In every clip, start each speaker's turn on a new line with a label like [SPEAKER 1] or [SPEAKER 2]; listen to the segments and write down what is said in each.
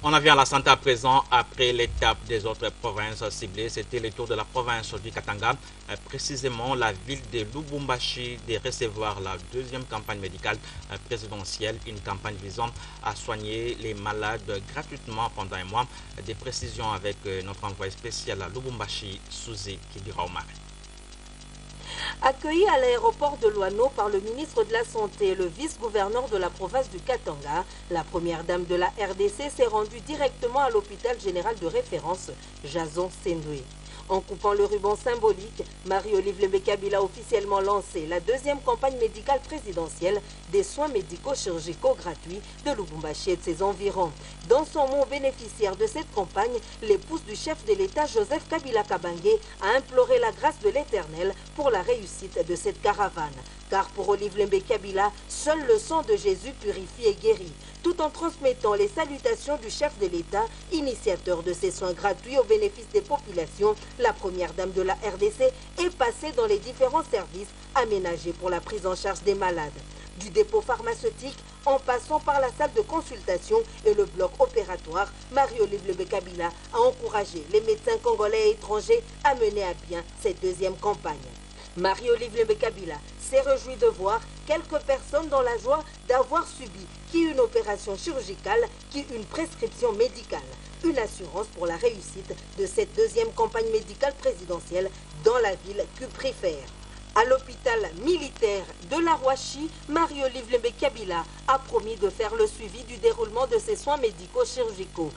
[SPEAKER 1] On en vient à la santé à présent. Après l'étape des autres provinces ciblées, c'était le tour de la province du Katanga, précisément la ville de Lubumbashi, de recevoir la deuxième campagne médicale présidentielle, une campagne visant à soigner les malades gratuitement pendant un mois. Des précisions avec notre envoyé spécial à Lubumbashi, Suzy Kibiraomare.
[SPEAKER 2] Accueilli à l'aéroport de Luano par le ministre de la Santé et le vice-gouverneur de la province du Katanga, la première dame de la RDC s'est rendue directement à l'hôpital général de référence Jason Sendoué. En coupant le ruban symbolique, Marie-Olive Lembekabila a officiellement lancé la deuxième campagne médicale présidentielle des soins médico-chirurgicaux gratuits de Lubumbashi et de ses environs. Dans son mot bénéficiaire de cette campagne, l'épouse du chef de l'État, Joseph Kabila Kabange, a imploré la grâce de l'Éternel pour la réussite de cette caravane. Car pour Olive Lembekabila, seul le sang de Jésus purifie et guérit, tout en transmettant les salutations du chef de l'État, initiateur de ces soins gratuits au bénéfice des populations. La première dame de la RDC est passée dans les différents services aménagés pour la prise en charge des malades. Du dépôt pharmaceutique en passant par la salle de consultation et le bloc opératoire, Marie-Olive Lembekabila a encouragé les médecins congolais et étrangers à mener à bien cette deuxième campagne. Marie-Olive Lembekabila s'est réjouie de voir quelques personnes dans la joie d'avoir subi qui une opération chirurgicale, qui une prescription médicale. Une assurance pour la réussite de cette deuxième campagne médicale présidentielle dans la ville que préfère. À l'hôpital militaire de la Rouachi, Marie-Olive Lembekabila a promis de faire le suivi du déroulement de ses soins médico-chirurgicaux.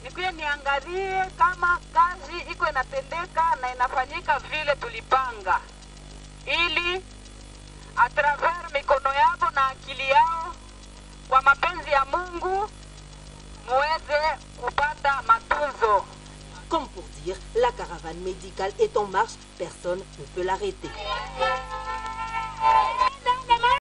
[SPEAKER 3] Nikuye niangalie kama kazi iko inatendeka na inafanyika vile tulipanga, ili a travers mikono yao na akili yao kwa mapenzi ya Mungu muweze kupata matunzo.
[SPEAKER 2] Comme pour dire, la caravane médicale est en marche, personne ne peut l'arrêter.